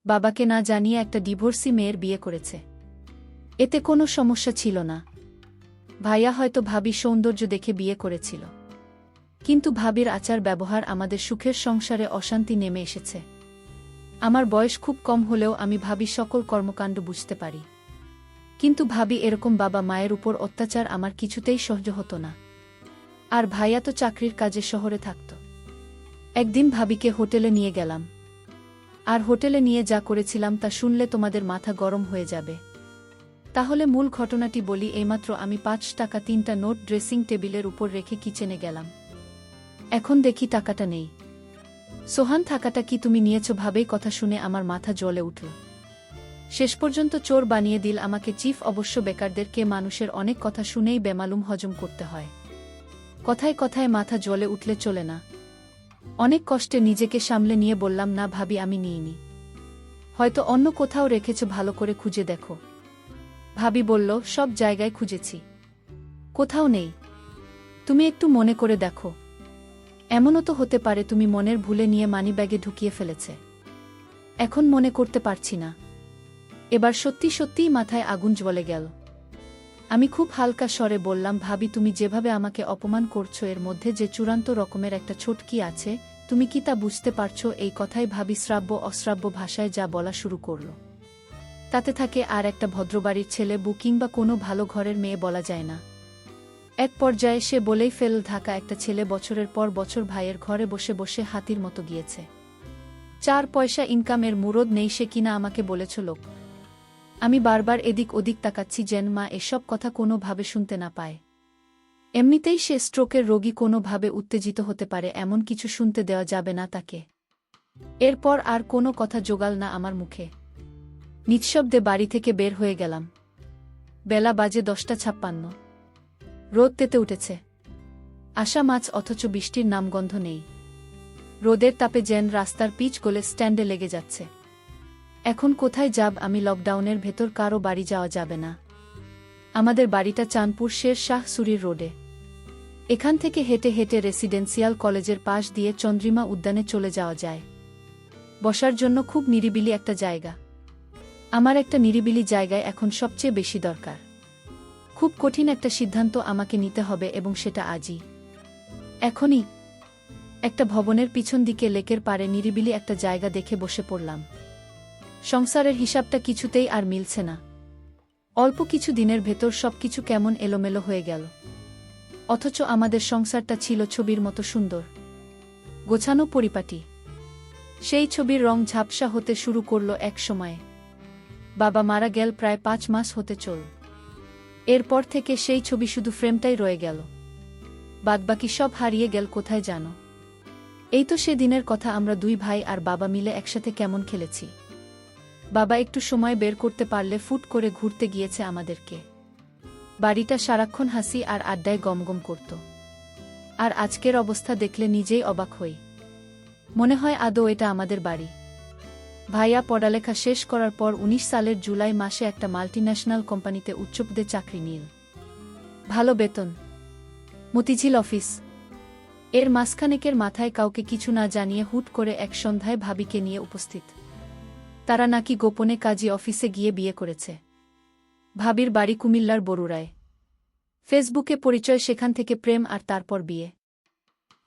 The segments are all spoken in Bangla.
বাবাকে না জানিয়ে একটা ডিভোর্সি মেয়ের বিয়ে করেছে। এতে কোনো সমস্যা ছিল না। ভাইয়া হয়তো ভাবি সৌন্দর্য দেখে বিয়ে করেছিল, কিন্তু ভাবির আচার ব্যবহার আমাদের সুখের সংসারে অশান্তি নেমে এসেছে। আমার বয়স খুব কম হলেও আমি ভাবি সকল কর্মকাণ্ড বুঝতে পারি, কিন্তু ভাবি এরকম বাবা মায়ের উপর অত্যাচার আমার কিছুতেই সহ্য হতো না। আর ভাইয়া তো চাকরির কাজে শহরে থাকত। একদিন ভাবিকে হোটেলে নিয়ে গেলাম, আর হোটেলে নিয়ে যা করেছিলাম তা শুনলে তোমাদের মাথা গরম হয়ে যাবে। তাহলে মূল ঘটনাটি বলি। এইমাত্র আমি ৫ টাকা ৩টা নোট ড্রেসিং টেবিলের উপর রেখে কিচেনে গেলাম। এখন দেখি টাকাটা নেই। সোহান, টাকাটা কি তুমি নিয়েছ? ভাবেই কথা শুনে আমার মাথা জ্বলে উঠল। শেষ পর্যন্ত চোর বানিয়ে দিল আমাকে চিফ। অবশ্য বেকারদেরকে মানুষের অনেক কথা শুনেই বেমালুম হজম করতে হয়। কথায় কথায় মাথা জ্বলে উঠলে চলে না। অনেক কষ্টে নিজেকে সামলে নিয়ে বললাম, না ভাবি, আমি নিইনি, হয়তো অন্য কোথাও রেখেছ, ভালো করে খুঁজে দেখো। ভাবি বলল, সব জায়গায় খুঁজেছি, কোথাও নেই। তুমি একটু মনে করে দেখো। এমনও তো হতে পারে তুমি মনের ভুলে নিয়ে মানিব্যাগে ঢুকিয়ে ফেলেছে। এখন মনে করতে পারছি না। এবার সত্যি সত্যিই মাথায় আগুন জ্বলে গেল। আমি খুব হালকা স্বরে বললাম, ভাবি, তুমি যেভাবে আমাকে অপমান করছো এর মধ্যে যে চূড়ান্ত রকমের একটা ছোটকি আছে, তুমি কি তা বুঝতে পারছো? এই কথাই ভাবি শ্রাব্য অশ্রাব্য ভাষায় যা বলা শুরু করল। তাতে থাকে আর একটা ভদ্রবাড়ির ছেলে বউ কিংবা কোনো ভালো ঘরের মেয়ে বলা যায় না। এক পর্যায়ে সে বলেই ফেল, ঢাকা একটা ছেলে বছরের পর বছর ভাইয়ের ঘরে বসে বসে হাতির মতো গিয়েছে। 4 পয়সা ইনকামের মুরদ নেই সে কিনা আমাকে বলেছ লোক। আমি বারবার এদিক ওদিক তাকাচ্ছি যেন মা এসব কথা কোনোভাবে শুনতে না পায়। এমনিতেই সে স্ট্রোকের রোগী, কোনোভাবে উত্তেজিত হতে পারে, এমন কিছু শুনতে দেওয়া যাবে না তাকে। এরপর আর কোনো কথা জোগাল না আমার মুখে। নিঃশব্দে বাড়ি থেকে বের হয়ে গেলাম। বেলা বাজে 10:56। রোদ তেতে উঠেছে। আশা মাছ, অথচ বৃষ্টির নামগন্ধ নেই। রোদের তাপে যেন রাস্তার পিচ গলে স্ট্যান্ডে লেগে যাচ্ছে। এখন কোথায় যাব আমি? লকডাউনের ভেতর কারো বাড়ি যাওয়া যাবে না। আমাদের বাড়িটা চাঁদপুর শের শাহ সুরির রোডে। এখান থেকে হেঁটে হেঁটে রেসিডেন্সিয়াল কলেজের পাশ দিয়ে চন্দ্রিমা উদ্যানে চলে যাওয়া যায়। বসার জন্য খুব নিরিবিলি একটা জায়গা। আমার একটা নিরিবিলি জায়গায় এখন সবচেয়ে বেশি দরকার। খুব কঠিন একটা সিদ্ধান্ত আমাকে নিতে হবে, এবং সেটা আজই, এখনই। একটা ভবনের পিছন দিকে লেকের পাড়ে নিরিবিলি একটা জায়গা দেখে বসে পড়লাম। সংসারের হিসাবটা কিছুতেই আর মিলছে না। অল্প কিছু দিনের ভেতর সবকিছু কেমন এলোমেলো হয়ে গেল। অথচ আমাদের সংসারটা ছিল ছবির মতো সুন্দর, গোছানো, পরিপাটি। সেই ছবির রং ঝাপসা হতে শুরু করল এক সময়ে। বাবা মারা গেল প্রায় 5 মাস হতে চল। এরপর থেকে সেই ছবি শুধু ফ্রেমটাই রয়ে গেল, বাদবাকি সব হারিয়ে গেল কোথায় জানো? এই তো সেদিনের কথা, আমরা 2 ভাই আর বাবা মিলে একসাথে কেমন খেলেছি। বাবা একটু সময় বের করতে পারলে ফুট করে ঘুরতে গিয়েছে আমাদেরকে। বাড়িটা সারাক্ষণ হাসি আর আড্ডায় গমগম করত। আর আজকের অবস্থা দেখলে নিজেই অবাক হই। মনে হয় আদৌ এটা আমাদের বাড়ি? ভাইয়া পড়ালেখা শেষ করার পর 19 সালের জুলাই মাসে একটা মাল্টিন্যাশনাল কোম্পানিতে উচ্চপদে চাকরি নিল। ভালো বেতন, মতিঝিল অফিস। এর মাসখানেকের মাথায় কাউকে কিছু না জানিয়ে হুট করে এক সন্ধ্যায় ভাবিকে নিয়ে উপস্থিত। তারা নাকি গোপনে কাজী অফিসে গিয়ে বিয়ে করেছে। ভাবির বাড়ি কুমিল্লার বরুড়ায়। ফেসবুকে পরিচয়, সেখান থেকে প্রেম, আর তারপর বিয়ে।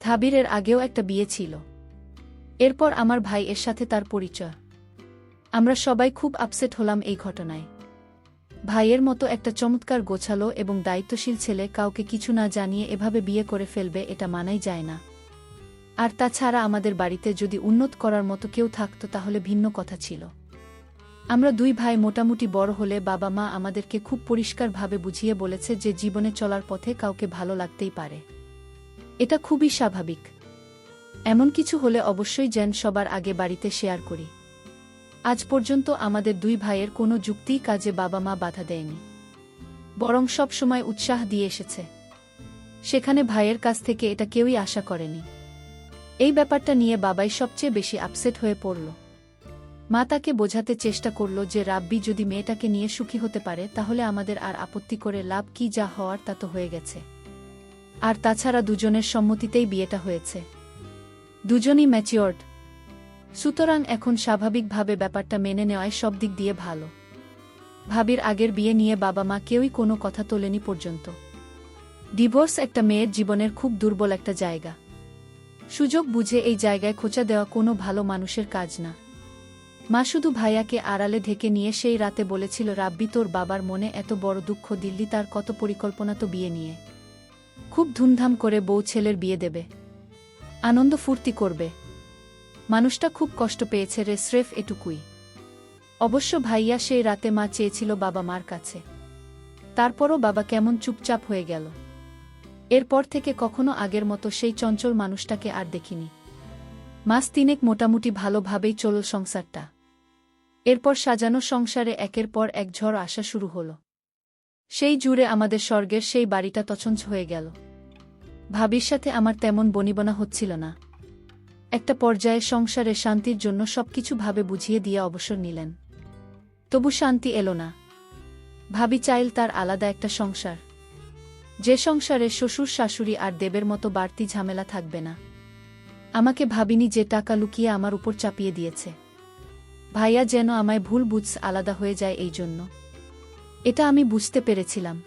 ভাবির এর আগেও একটা বিয়ে ছিল। এরপর আমার ভাই এর সাথে তার পরিচয়। আমরা সবাই খুব আপসেট হলাম এই ঘটনায়। ভাইয়ের মতো একটা চমৎকার গোছালো এবং দায়িত্বশীল ছেলে কাউকে কিছু না জানিয়ে এভাবে বিয়ে করে ফেলবে, এটা মানাই যায় না। আর তাছাড়া আমাদের বাড়িতে যদি উন্নত করার মতো কেউ থাকত তাহলে ভিন্ন কথা ছিল। আমরা 2 ভাই মোটামুটি বড় হলে বাবা মা আমাদেরকে খুব পরিষ্কারভাবে বুঝিয়ে বলেছে যে জীবনে চলার পথে কাউকে ভালো লাগতেই পারে। এটা খুবই স্বাভাবিক। এমন কিছু হলে অবশ্যই যেন সবার আগে বাড়িতে শেয়ার করি। আজ পর্যন্ত আমাদের 2 ভাইয়ের কোনো যুক্তিই কাজে বাবা মা বাধা দেয়নি, বরং সব সময় উৎসাহ দিয়ে এসেছে। সেখানে ভাইয়ের কাছ থেকে এটা কেউই আশা করেনি। এই ব্যাপারটা নিয়ে বাবাই সবচেয়ে বেশি আপসেট হয়ে পড়ল। মা তাকে বোঝাতে চেষ্টা করল যে রাব্বি যদি মেয়েটাকে নিয়ে সুখী হতে পারে তাহলে আমাদের আর আপত্তি করে লাভ কি, যা হওয়ার তা তো হয়ে গেছে। আর তাছাড়া দুজনের সম্মতিতেই বিয়েটা হয়েছে। দুজনই ম্যাচিওরড। সুতরাং এখন স্বাভাবিকভাবে ব্যাপারটা মেনে নেওয়ায় সব দিক দিয়ে ভালো। ভাবির আগের বিয়ে নিয়ে বাবা মা কেউই কোনো কথা তোলেনি পর্যন্ত। ডিভোর্স একটা মেয়ের জীবনের খুব দুর্বল একটা জায়গা। সুযোগ বুঝে এই জায়গায় খোঁচা দেওয়া কোনো ভালো মানুষের কাজ না। মা শুধু ভাইয়াকে আড়ালে ঢেকে নিয়ে সেই রাতে বলেছিল, রাব্বি, তোর বাবার মনে এত বড় দুঃখ, দিল্লি তার কত পরিকল্পনা তো বিয়ে নিয়ে। খুব ধুমধাম করে বউ ছেলের বিয়ে দেবে, আনন্দ ফুর্তি করবে। মানুষটা খুব কষ্ট পেয়েছে রে, স্রেফ এটুকুই। অবশ্য ভাইয়া সেই রাতে মা চেয়েছিল বাবা মার কাছে, তারপরও বাবা কেমন চুপচাপ হয়ে গেল। এরপর থেকে কখনো আগের মতো সেই চঞ্চল মানুষটাকে আর দেখিনি। মাস তিনেক মোটামুটি ভালোভাবেই চলল সংসারটা। এরপর সাজানো সংসারে একের পর এক ঝড় আসা শুরু হল। সেই জুড়ে আমাদের স্বর্গের সেই বাড়িটা তছনছ হয়ে গেল। ভাবির সাথে আমার তেমন বনিবনা হচ্ছিল না। একটা পর্যায়ে সংসারে শান্তির জন্য সবকিছু ভাবে বুঝিয়ে দিয়ে অবসর নিলেন। তবু শান্তি এলো না। ভাবি চাইল তার আলাদা একটা সংসার, যে সংসারে শ্বশুর শাশুড়ি আর দেবের মতো বাড়তি ঝামেলা থাকবে না। আমাকে ভাবিনি যে টাকা লুকিয়ে আমার উপর চাপিয়ে দিয়েছে। ভাইয়া যেন আমায় ভুল বুঝ আলাদা হয়ে যায় এই জন্য। এটা আমি বুঝতে পেরেছিলাম।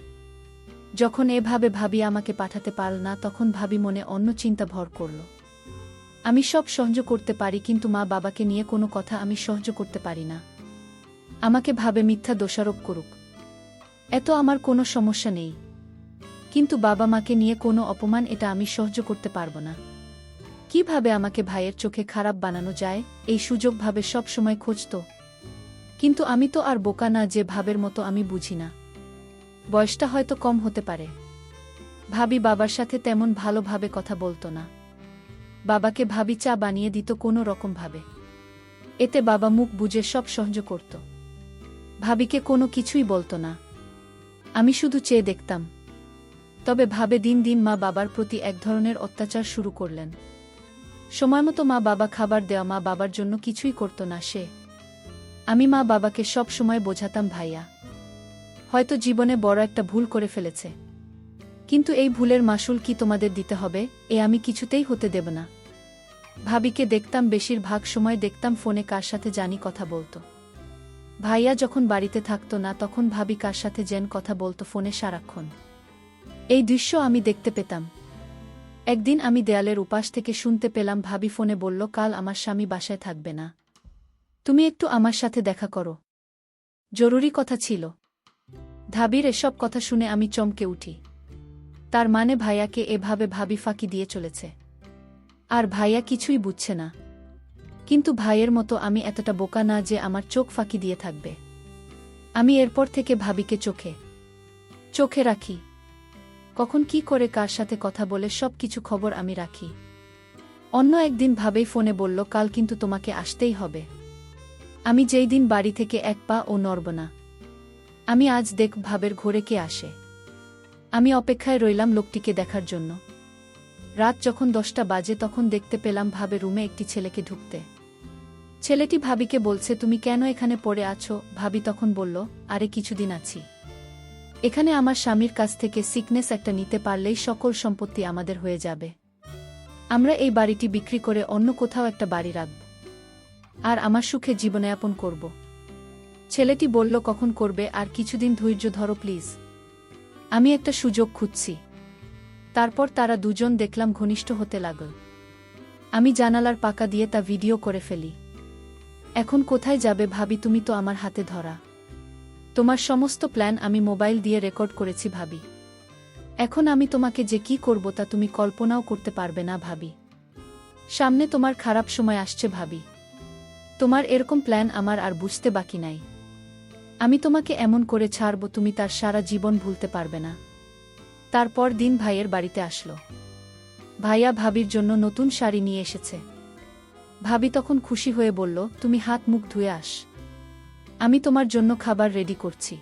যখন এভাবে ভাবি আমাকে পাঠাতে পারল না, তখন ভাবি মনে অন্য চিন্তা ভর করল। আমি সব সহ্য করতে পারি, কিন্তু মা বাবাকে নিয়ে কোনো কথা আমি সহ্য করতে পারি না। আমাকে ভাবে মিথ্যা দোষারোপ করুক, এত আমার কোনো সমস্যা নেই, কিন্তু বাবা মাকে নিয়ে কোনো অপমান, এটা আমি সহ্য করতে পারবো না। কিভাবে আমাকে ভাইয়ের চোখে খারাপ বানানো যায় এই সুযোগ ভাবে সব সময় খুঁজত। কিন্তু আমি তো আর বোকা না যে ভাবের মতো আমি বুঝি না। বয়সটা হয়তো কম হতে পারে। ভাবি বাবার সাথে তেমন ভালোভাবে কথা বলতো না। বাবাকে ভাবি চা বানিয়ে দিত কোনো রকমভাবে, এতে বাবা মুখ বুজে সব সহ্য করত। ভাবিকে কোনো কিছুই বলতো না, আমি শুধু চেয়ে দেখতাম। তবে ভাবে দিন দিন মা বাবার প্রতি এক ধরনের অত্যাচার শুরু করলেন। সময়মতো মা বাবা খাবার দেওয়া, মা বাবার জন্য কিছুই করত না সে। আমি মা বাবাকে সব সময় বোঝাতাম, ভাইয়া হয়তো জীবনে বড় একটা ভুল করে ফেলেছে, কিন্তু এই ভুলের মাসুল কি তোমাদের দিতে হবে, এ আমি কিছুতেই হতে দেব না। ভাবিকে দেখতাম, বেশিরভাগ সময় দেখতাম ফোনে কার সাথে জানি কথা বলতো। ভাইয়া যখন বাড়িতে থাকতো না, তখন ভাবি কার সাথে যেন কথা বলতো ফোনে সারাক্ষণ। এই দৃশ্য আমি দেখতে পেতাম। একদিন আমি দেয়ালের উপাস থেকে শুনতে পেলাম, ভাবি ফোনে বলল, কাল আমার স্বামী বাসায় থাকবে না, তুমি একটু আমার সাথে দেখা করো, জরুরি কথা ছিল। ভাবির এসব কথা শুনে আমি চমকে উঠি। তার মানে ভাইয়াকে এভাবে ভাবি ফাঁকি দিয়ে চলেছে, আর ভাইয়া কিছুই বুঝছে না। কিন্তু ভাইয়ের মতো আমি এতটা বোকা না যে আমার চোখ ফাঁকি দিয়ে থাকবে। আমি এরপর থেকে ভাবিকে চোখে রাখি। কখন কি করে কার সাথে কথা বলে সব কিছু খবর আমি রাখি। অন্য একদিন ভাবেই ফোনে বলল, কাল কিন্তু তোমাকে আসতেই হবে। আমি যেই দিন বাড়ি থেকে এক পা ও নড়ব না। আমি আজ দেখ ভাবের ঘরে কে আসে। আমি অপেক্ষায় রইলাম লোকটিকে দেখার জন্য। রাত যখন 10টা বাজে, তখন দেখতে পেলাম ভাবে রুমে একটি ছেলেকে ঢুকতে। ছেলেটি ভাবিকে বলছে, তুমি কেন এখানে পড়ে আছো? ভাবি তখন বলল, আরে কিছুদিন আছি এখানে, আমার স্বামীর কাছ থেকে সিকনেস একটা নিতে পারলেই সকল সম্পত্তি আমাদের হয়ে যাবে। আমরা এই বাড়িটি বিক্রি করে অন্য কোথাও একটা বাড়ি রাখব, আর আমার সুখে জীবনযাপন করব। ছেলেটি বলল, কখন করবে? আর কিছুদিন ধৈর্য ধরো প্লিজ, আমি একটা সুযোগ খুঁজছি। তারপর তারা দুজন দেখলাম ঘনিষ্ঠ হতে লাগল। আমি জানালার পাকা দিয়ে তা ভিডিও করে ফেলি। এখন কোথায় যাবে ভাবি? তুমি তো আমার হাতে ধরা। তোমার সমস্ত প্ল্যান আমি মোবাইল দিয়ে রেকর্ড করেছি ভাবি। এখন আমি তোমাকে যে কি করব তা তুমি কল্পনাও করতে পারবে না ভাবি। সামনে তোমার খারাপ সময় আসছে ভাবি। তোমার এরকম প্ল্যান আমার আর বুঝতে বাকি নাই। আমি তোমাকে এমন করে ছাড়ব, তুমি তার সারা জীবন ভুলতে পারবে না। তারপর দিন ভাইয়ের বাড়িতে আসলো। ভাইয়া ভাবির জন্য নতুন শাড়ি নিয়ে এসেছে। ভাবি তখন খুশি হয়ে বলল, তুমি হাত মুখ ধুয়ে আস, আমি তোমার জন্য খাবার রেডি করছি।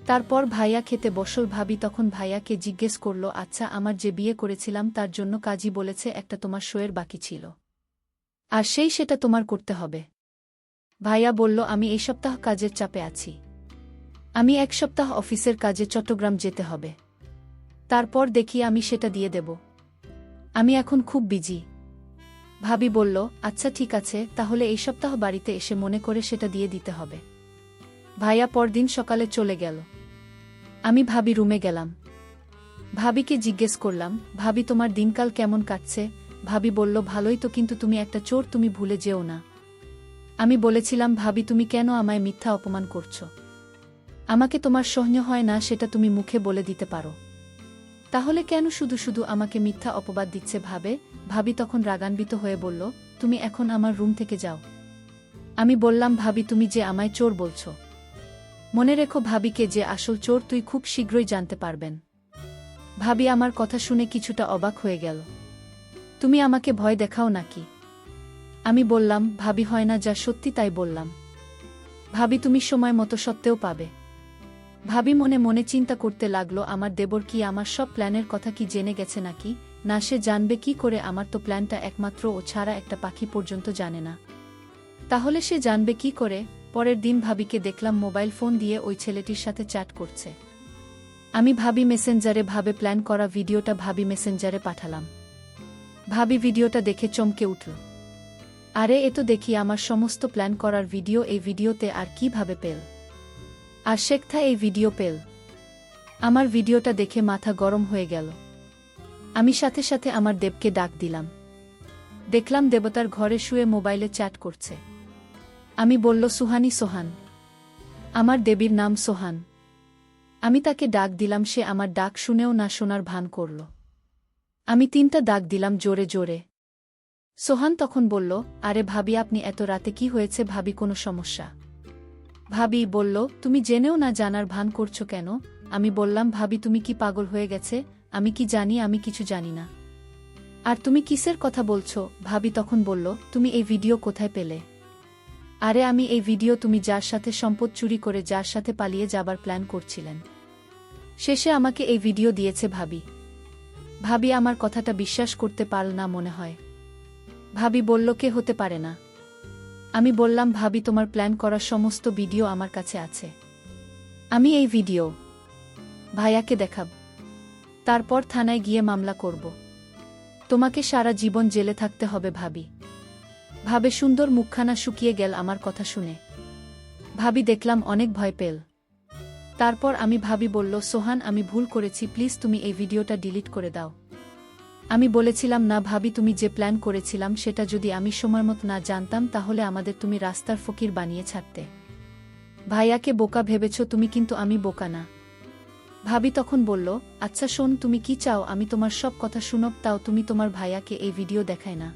তারপর ভাইয়া খেতে বসল। ভাবি তখন ভাইয়াকে জিজ্ঞেস করল, আচ্ছা, আমার যে বিয়ে করেছিলাম তার জন্য কাজী বলেছে একটা তোমার শোয়ের বাকি ছিল, আর সেটা তোমার করতে হবে। ভাইয়া বলল, আমি এই সপ্তাহ কাজের চাপে আছি, আমি এক সপ্তাহ অফিসের কাজে চট্টগ্রাম যেতে হবে, তারপর দেখি আমি সেটা দিয়ে দেব, আমি এখন খুব বিজি। ভাবি বলল, আচ্ছা ঠিক আছে, তাহলে এই সপ্তাহ বাড়িতে এসে মনে করে সেটা দিয়ে দিতে হবে। ভাইয়া পরদিন সকালে চলে গেল। আমি ভাবি রুমে গেলাম। ভাবিকে জিজ্ঞেস করলাম, ভাবি তোমার দিনকাল কেমন কাটছে? ভাবি বলল, ভালোই তো, কিন্তু তুমি একটা চোর, তুমি ভুলে যেও না। আমি বলেছিলাম, ভাবি তুমি কেন আমায় মিথ্যা অপমান করছো? আমাকে তোমার সহ্য হয় না সেটা তুমি মুখে বলে দিতে পারো। তাহলে কেন শুধু শুধু আমাকে মিথ্যা অপবাদ দিচ্ছে? ভাবি তখন রাগান্বিত হয়ে বলল, তুমি এখন আমার রুম থেকে যাও। আমি বললাম, ভাবি তুমি যে আমায় চোর বলছো, মনে রেখো ভাবিকে যে আসল চোর তুই খুব শীঘ্রই জানতে পারবেন। ভাবি আমার কথা শুনে কিছুটা অবাক হয়ে গেল। তুমি আমাকে ভয় দেখাও নাকি? আমি বললাম, ভাবি হয় না যা সত্যি তাই বললাম। ভাবি তুমি সময় মতো সত্যেও পাবে। ভাবি মনে মনে চিন্তা করতে লাগলো, আমার দেবর কি আমার সব প্ল্যানের কথা কি জেনে গেছে নাকি? না, সে জানবে কি করে? আমার তো প্ল্যানটা একমাত্র ও ছাড়া একটা পাখি পর্যন্ত জানে না। তাহলে সে জানবে কি করে? পরের দিন ভাবিকে দেখলাম মোবাইল ফোন দিয়ে ওই ছেলেটির সাথে চ্যাট করছে। আমি ভাবি মেসেঞ্জারে প্ল্যান করা ভিডিওটা ভাবি মেসেঞ্জারে পাঠালাম। ভাবি ভিডিওটা দেখে চমকে উঠল। আরে এ তো দেখি আমার সমস্ত প্ল্যান করার ভিডিও, এই ভিডিওতে আর কিভাবে পেল? আর শেখথা এই ভিডিও পেল? আমার ভিডিওটা দেখে মাথা গরম হয়ে গেল। আমি সাথে সাথে আমার দেবকে ডাক দিলাম। দেখলাম দেবতার ঘরে শুয়ে মোবাইলে চ্যাট করছে। আমি বলল, সুহানি, সোহান। আমার দেবীর নাম সোহান। আমি তাকে ডাক দিলাম, সে আমার ডাক শুনেও না শোনার ভান করল। আমি 3টা ডাক দিলাম জোরে জোরে। সোহান তখন বলল, আরে ভাবি আপনি এত রাতে কি হয়েছে? ভাবি কোনো সমস্যা? ভাবি বলল, তুমি জেনেও না জানার ভান করছো কেন? আমি বললাম, ভাবি তুমি কি পাগল হয়ে গেছে? আমি কি জানি? আমি কিছু জানি না। আর তুমি কিসের কথা বলছো? ভাবি তখন বলল, তুমি এই ভিডিও কোথায় পেলে? আরে আমি এই ভিডিও, তুমি যার সাথে সম্পদ চুরি করে যার সাথে পালিয়ে যাবার প্ল্যান করছিলেন, শেষে আমাকে এই ভিডিও দিয়েছে ভাবি। ভাবি আমার কথাটা বিশ্বাস করতে পারল না মনে হয়। ভাবি বলল, কে হতে পারে না? আমি বললাম, ভাবি তোমার প্ল্যান করা সমস্ত ভিডিও আমার কাছে আছে। আমি এই ভিডিও ভাইয়াকে দেখাব, তারপর থানায় গিয়ে মামলা করব। তোমাকে সারা জীবন জেলে থাকতে হবে। ভাবি ভাবে সুন্দর মুখখানা শুকিয়ে গেল আমার কথা শুনে। ভাবি দেখলাম অনেক ভয় পেল। তারপর আমি ভাবি বলল, সোহান আমি ভুল করেছি, প্লিজ তুমি এই ভিডিওটা ডিলিট করে দাও। আমি বলেছিলাম, না ভাবি, তুমি যে প্ল্যান করেছিলাম সেটা যদি আমি সময়মতো না জানতাম তাহলে আমাদের তুমি রাস্তার ফকির বানিয়ে ছাড়তে। ভাইয়াকে বোকা ভেবেছ তুমি, কিন্তু আমি বোকা না। ভাবি তখন বলল, আচ্ছা শোন, তুমি কি চাও আমি তোমার সব কথা শুনব, তাও তুমি তোমার ভাইয়াকে এই ভিডিও দেখায় না?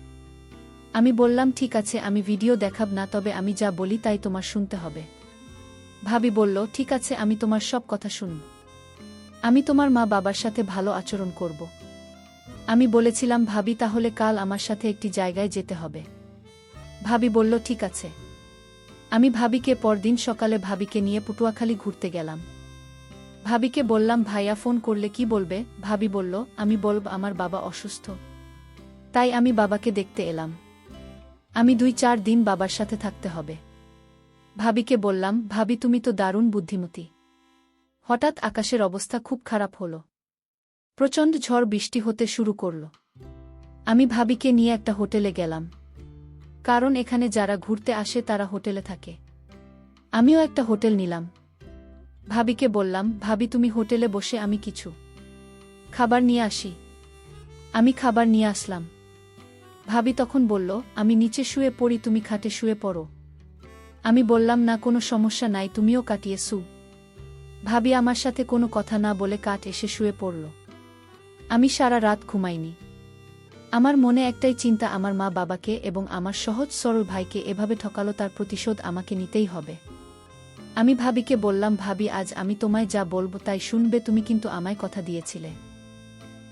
আমি বললাম, ঠিক আছে আমি ভিডিও দেখাব না, তবে আমি যা বলি তাই তোমার শুনতে হবে। ভাবি বলল, ঠিক আছে আমি তোমার সব কথা শুনব। আমি তোমার মা বাবার সাথে ভালো আচরণ করব। আমি বলেছিলাম, ভাবি তাহলে কাল আমার সাথে একটি জায়গায় যেতে হবে। ভাবি বলল, ঠিক আছে। আমি ভাবিকে পরদিন সকালে ভাবিকে নিয়ে পটুয়াখালী ঘুরতে গেলাম। ভাবিকে বললাম, ভাইয়া ফোন করলে কি বলবে? ভাবি বলল, আমি বলব আমার বাবা অসুস্থ, তাই আমি বাবাকে দেখতে এলাম। আমি 2-4 দিন বাবার সাথে থাকতে হবে। ভাবিকে বললাম, ভাবি তুমি তো দারুণ বুদ্ধিমতী। হঠাৎ আকাশের অবস্থা খুব খারাপ হলো। প্রচণ্ড ঝড় বৃষ্টি হতে শুরু করল। আমি ভাবিকে নিয়ে একটা হোটেলে গেলাম, কারণ এখানে যারা ঘুরতে আসে তারা হোটেলে থাকে। আমিও একটা হোটেল নিলাম। ভাবিকে বললাম, ভাবি তুমি হোটেলে বসে, আমি কিছু খাবার নিয়ে আসি। আমি খাবার নিয়ে আসলাম। ভাবি তখন বলল, আমি নিচে শুয়ে পড়ি, তুমি খাটে শুয়ে পড়ো। আমি বললাম, না কোনো সমস্যা নাই, তুমিও কাটিয়ে শু। ভাবি আমার সাথে কোনো কথা না বলে কাঠ এসে শুয়ে পড়ল। আমি সারা রাত ঘুমাইনি। আমার মনে একটাই চিন্তা, আমার মা বাবাকে এবং আমার সহজ সরল ভাইকে এভাবে ঠকালো, তার প্রতিশোধ আমাকে নিতেই হবে। আমি ভাবিকে বললাম, ভাবি আজ আমি তোমায় যা বলবো তাই শুনবে, তুমি কিন্তু আমায় কথা দিয়েছিলে।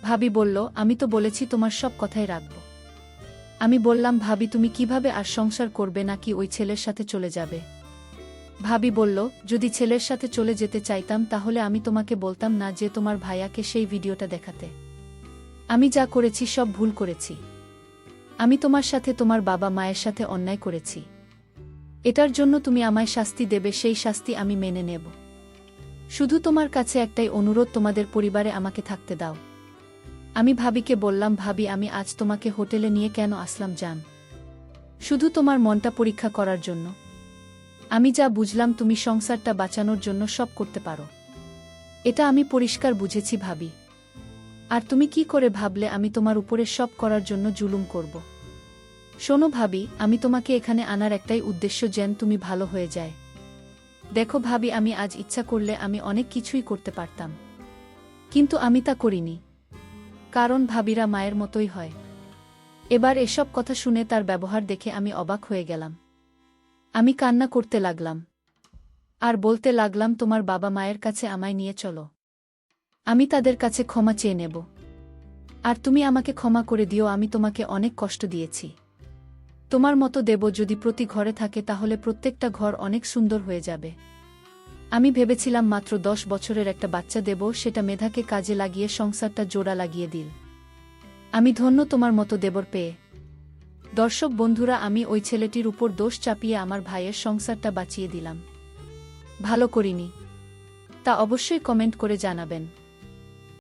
ভাবি বলল, আমি তো বলেছি তোমার সব কথাই রাখব। আমি বললাম, ভাবি তুমি কিভাবে আর সংসার করবে, নাকি ওই ছেলের সাথে চলে যাবে? ভাবি বলল, যদি ছেলের সাথে চলে যেতে চাইতাম তাহলে আমি তোমাকে বলতাম না যে তোমার ভাইয়াকে সেই ভিডিওটা দেখাতে। আমি যা করেছি সব ভুল করেছি। আমি তোমার সাথে, তোমার বাবা মায়ের সাথে অন্যায় করেছি। এটার জন্য তুমি আমায় শাস্তি দেবে, সেই শাস্তি আমি মেনে নেব। শুধু তোমার কাছে একটাই অনুরোধ, তোমাদের পরিবারে আমাকে থাকতে দাও। আমি ভাবিকে বললাম, ভাবি আমি আজ তোমাকে হোটেলে নিয়ে কেন আসলাম জান? শুধু তোমার মনটা পরীক্ষা করার জন্য। আমি যা বুঝলাম তুমি সংসারটা বাঁচানোর জন্য সব করতে পারো। এটা আমি পরিষ্কার বুঝেছি ভাবি। আর তুমি কি করে ভাবলে আমি তোমার উপরে সব করার জন্য জুলুম করব? শোনো ভাবি, আমি তোমাকে এখানে আনার একটাই উদ্দেশ্য, যেন তুমি ভালো হয়ে যায়। দেখো ভাবি, আমি আজ ইচ্ছা করলে আমি অনেক কিছুই করতে পারতাম, কিন্তু আমি তা করিনি। কারণ ভাবিরা মায়ের মতোই হয়। এবার এসব কথা শুনে তার ব্যবহার দেখে আমি অবাক হয়ে গেলাম। আমি কান্না করতে লাগলাম আর বলতে লাগলাম, তোমার বাবা মায়ের কাছে আমায় নিয়ে চলো। আমি তাদের কাছে ক্ষমা চেয়ে নেব। আর তুমি আমাকে ক্ষমা করে দিও, আমি তোমাকে অনেক কষ্ট দিয়েছি। তোমার মতো দেব যদি প্রতি ঘরে থাকে তাহলে প্রত্যেকটা ঘর অনেক সুন্দর হয়ে যাবে। আমি ভেবেছিলাম মাত্র 10 বছরের একটা বাচ্চা দেব, সেটা মেধাকে কাজে লাগিয়ে সংসারটা জোড়া লাগিয়ে দিল। আমি ধন্য তোমার মতো দেবর পেয়ে। দর্শক বন্ধুরা, আমি ওই ছেলেটির উপর দোষ চাপিয়ে আমার ভাইয়ের সংসারটা বাঁচিয়ে দিলাম। ভালো করিনি? তা অবশ্যই কমেন্ট করে জানাবেন।